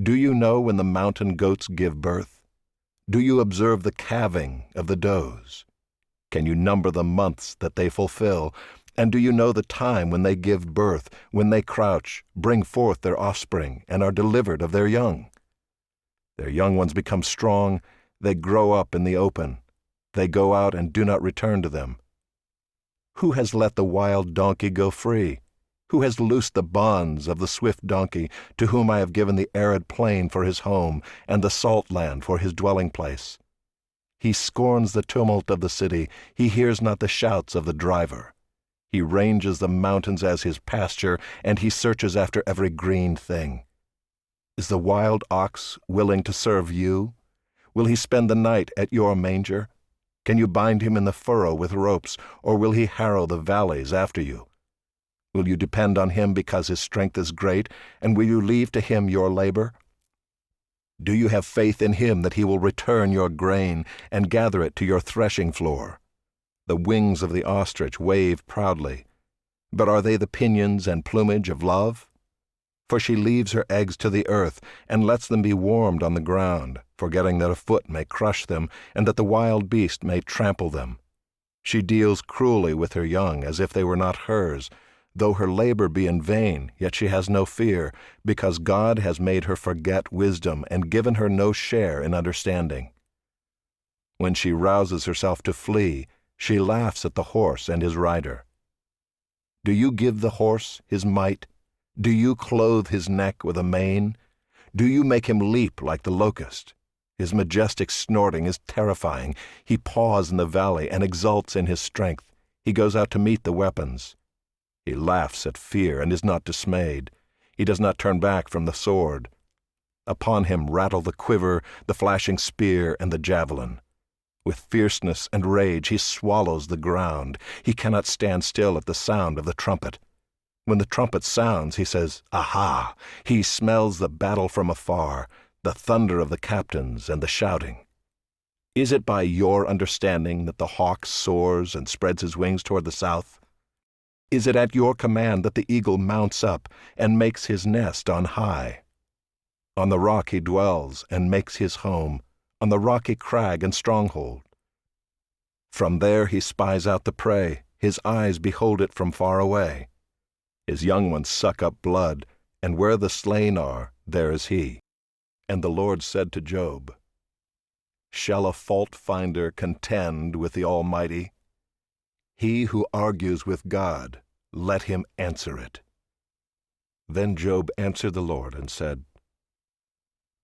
Do you know when the mountain goats give birth? Do you observe the calving of the does? Can you number the months that they fulfill? And do you know the time when they give birth, when they crouch, bring forth their offspring, and are delivered of their young? Their young ones become strong, they grow up in the open. They go out and do not return to them. Who has let the wild donkey go free? Who has loosed the bonds of the swift donkey, to whom I have given the arid plain for his home, and the salt land for his dwelling place? He scorns the tumult of the city, he hears not the shouts of the driver. He ranges the mountains as his pasture, and he searches after every green thing. Is the wild ox willing to serve you? Will he spend the night at your manger? Can you bind him in the furrow with ropes, or will he harrow the valleys after you? Will you depend on him because his strength is great, and will you leave to him your labor? Do you have faith in him that he will return your grain and gather it to your threshing floor? The wings of the ostrich wave proudly, but are they the pinions and plumage of love? For she leaves her eggs to the earth and lets them be warmed on the ground, forgetting that a foot may crush them and that the wild beast may trample them. She deals cruelly with her young as if they were not hers. Though her labor be in vain, yet she has no fear, because God has made her forget wisdom and given her no share in understanding. When she rouses herself to flee, she laughs at the horse and his rider. Do you give the horse his might? Do you clothe his neck with a mane? Do you make him leap like the locust? His majestic snorting is terrifying. He paws in the valley and exults in his strength. He goes out to meet the weapons. He laughs at fear and is not dismayed. He does not turn back from the sword. Upon him rattle the quiver, the flashing spear, and the javelin. With fierceness and rage he swallows the ground. He cannot stand still at the sound of the trumpet. When the trumpet sounds, he says, "Aha!" He smells the battle from afar, the thunder of the captains and the shouting. Is it by your understanding that the hawk soars and spreads his wings toward the south? Is it at your command that the eagle mounts up and makes his nest on high? On the rock he dwells and makes his home, on the rocky crag and stronghold. From there he spies out the prey, his eyes behold it from far away. His young ones suck up blood, and where the slain are, there is he. And the Lord said to Job, "Shall a fault-finder contend with the Almighty? He who argues with God, let him answer it." Then Job answered the Lord and said,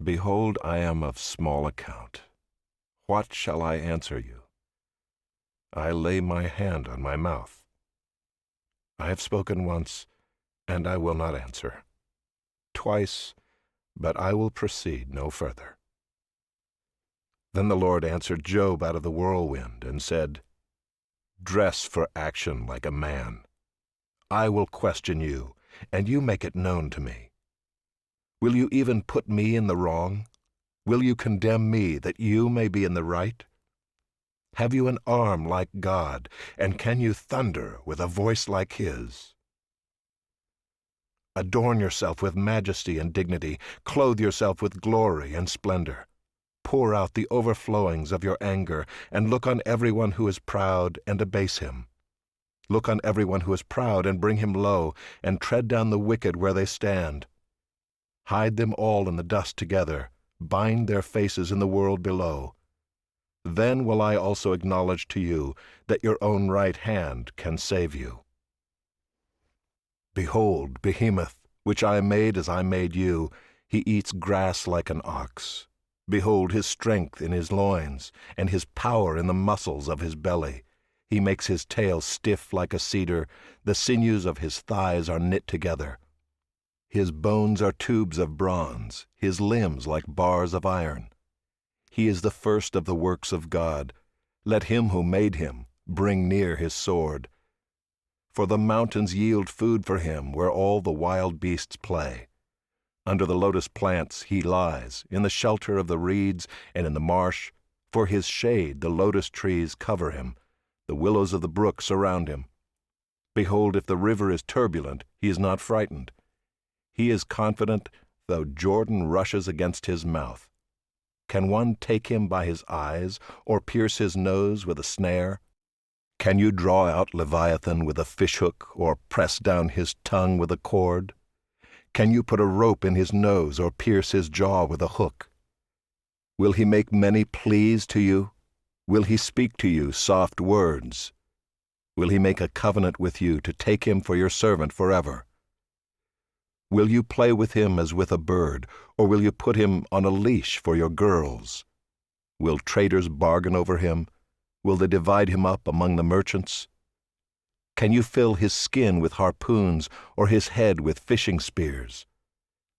"Behold, I am of small account. What shall I answer you? I lay my hand on my mouth. I have spoken once, and I will not answer. Twice, but I will proceed no further." Then the Lord answered Job out of the whirlwind and said, "Dress for action like a man. I will question you, and you make it known to me. Will you even put me in the wrong? Will you condemn me that you may be in the right? Have you an arm like God, and can you thunder with a voice like his? Adorn yourself with majesty and dignity, clothe yourself with glory and splendor. Pour out the overflowings of your anger, and look on everyone who is proud and abase him. Look on everyone who is proud and bring him low, and tread down the wicked where they stand. Hide them all in the dust together, bind their faces in the world below. Then will I also acknowledge to you that your own right hand can save you. Behold, Behemoth, which I made as I made you, he eats grass like an ox. Behold his strength in his loins, and his power in the muscles of his belly. He makes his tail stiff like a cedar, the sinews of his thighs are knit together. His bones are tubes of bronze, his limbs like bars of iron. He is the first of the works of God. Let him who made him bring near his sword. For the mountains yield food for him where all the wild beasts play. Under the lotus plants he lies, in the shelter of the reeds and in the marsh. For his shade the lotus trees cover him, the willows of the brook surround him. Behold, if the river is turbulent, he is not frightened. He is confident, though Jordan rushes against his mouth. Can one take him by his eyes, or pierce his nose with a snare? Can you draw out Leviathan with a fishhook, or press down his tongue with a cord? Can you put a rope in his nose, or pierce his jaw with a hook? Will he make many pleas to you? Will he speak to you soft words? Will he make a covenant with you to take him for your servant forever? Will you play with him as with a bird, or will you put him on a leash for your girls? Will traders bargain over him? Will they divide him up among the merchants? Can you fill his skin with harpoons, or his head with fishing spears?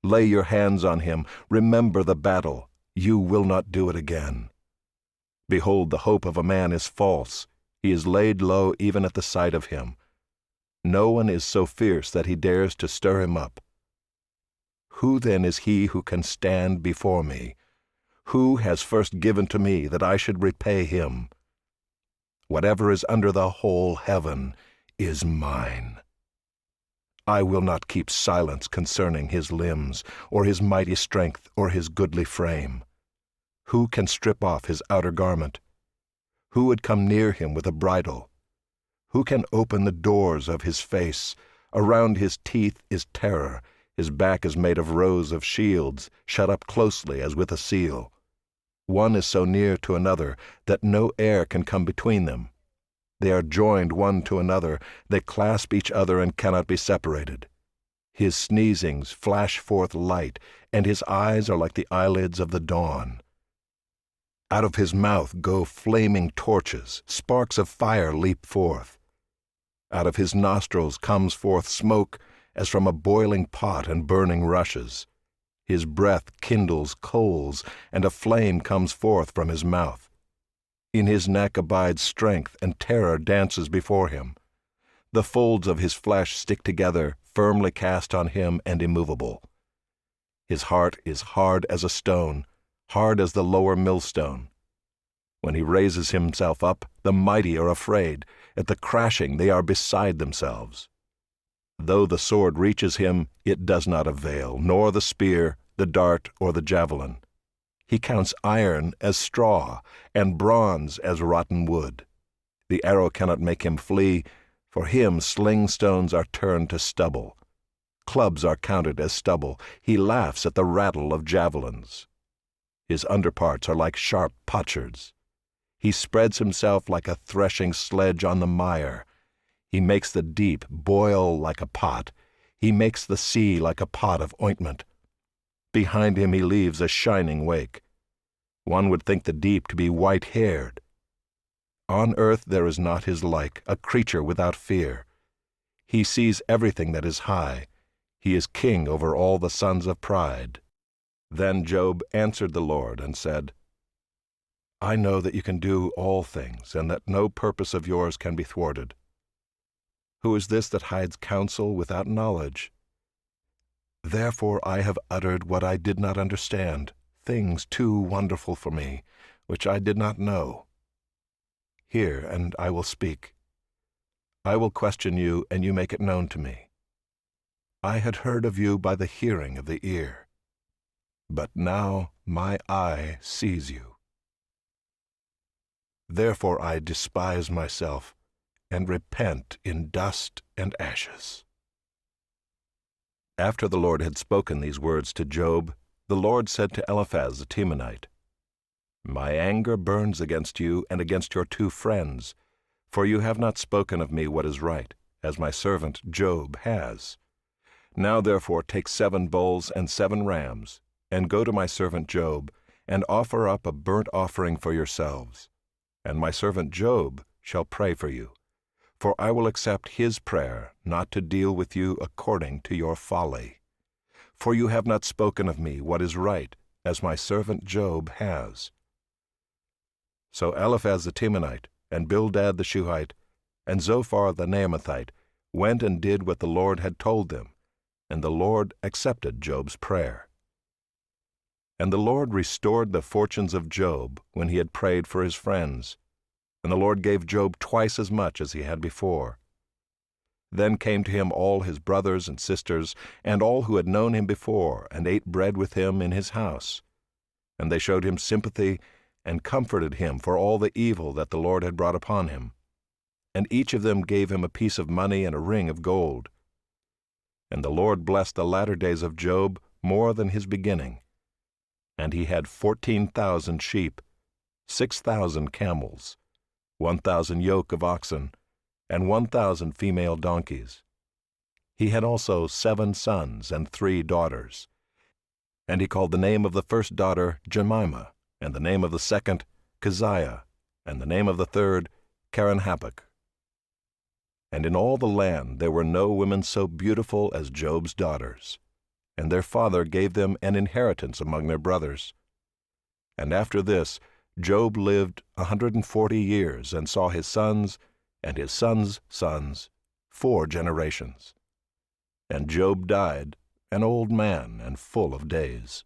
Lay your hands on him, remember the battle, you will not do it again. Behold, the hope of a man is false, he is laid low even at the sight of him. No one is so fierce that he dares to stir him up. Who then is he who can stand before me? Who has first given to me that I should repay him? Whatever is under the whole heaven is mine. I will not keep silence concerning his limbs, or his mighty strength, or his goodly frame. Who can strip off his outer garment? Who would come near him with a bridle? Who can open the doors of his face? Around his teeth is terror. His back is made of rows of shields, shut up closely as with a seal. One is so near to another that no air can come between them. They are joined one to another, they clasp each other and cannot be separated. His sneezings flash forth light, and his eyes are like the eyelids of the dawn. Out of his mouth go flaming torches, sparks of fire leap forth. Out of his nostrils comes forth smoke as from a boiling pot and burning rushes. His breath kindles coals, and a flame comes forth from his mouth. In his neck abides strength, and terror dances before him. The folds of his flesh stick together, firmly cast on him and immovable. His heart is hard as a stone, hard as the lower millstone. When he raises himself up, the mighty are afraid. At the crashing they are beside themselves. Though the sword reaches him, it does not avail, nor the spear, the dart, or the javelin. He counts iron as straw, and bronze as rotten wood. The arrow cannot make him flee. For him sling stones are turned to stubble. Clubs are counted as stubble. He laughs at the rattle of javelins. His underparts are like sharp potsherds. He spreads himself like a threshing sledge on the mire. He makes the deep boil like a pot. He makes the sea like a pot of ointment. Behind him he leaves a shining wake. One would think the deep to be white-haired. On earth there is not his like, a creature without fear. He sees everything that is high. He is king over all the sons of pride. Then Job answered the Lord and said, I know that you can do all things, and that no purpose of yours can be thwarted. Who is this that hides counsel without knowledge? Therefore I have uttered what I did not understand, things too wonderful for me, which I did not know. Hear, and I will speak. I will question you, and you make it known to me. I had heard of you by the hearing of the ear, but now my eye sees you. Therefore I despise myself, and repent in dust and ashes. After the Lord had spoken these words to Job, the Lord said to Eliphaz the Temanite, My anger burns against you and against your 2 friends, for you have not spoken of me what is right, as my servant Job has. Now therefore take 7 bulls and 7 rams, and go to my servant Job, and offer up a burnt offering for yourselves. And my servant Job shall pray for you. For I will accept his prayer, not to deal with you according to your folly. For you have not spoken of me what is right, as my servant Job has. So Eliphaz the Temanite, and Bildad the Shuhite, and Zophar the Naamathite went and did what the Lord had told them, and the Lord accepted Job's prayer. And the Lord restored the fortunes of Job when he had prayed for his friends, and the Lord gave Job twice as much as he had before. Then came to him all his brothers and sisters, and all who had known him before, and ate bread with him in his house. And they showed him sympathy, and comforted him for all the evil that the Lord had brought upon him. And each of them gave him a piece of money and a ring of gold. And the Lord blessed the latter days of Job more than his beginning. And he had 14,000 sheep, 6,000 camels, 1,000 yoke of oxen, and 1,000 female donkeys. He had also 7 sons and 3 daughters. And he called the name of the first daughter Jemimah, and the name of the second Keziah, and the name of the third Keren-Happuch. And in all the land there were no women so beautiful as Job's daughters, and their father gave them an inheritance among their brothers. And after this Job lived 140 years, and saw his sons and his sons' sons 4 generations. And Job died, an old man and full of days.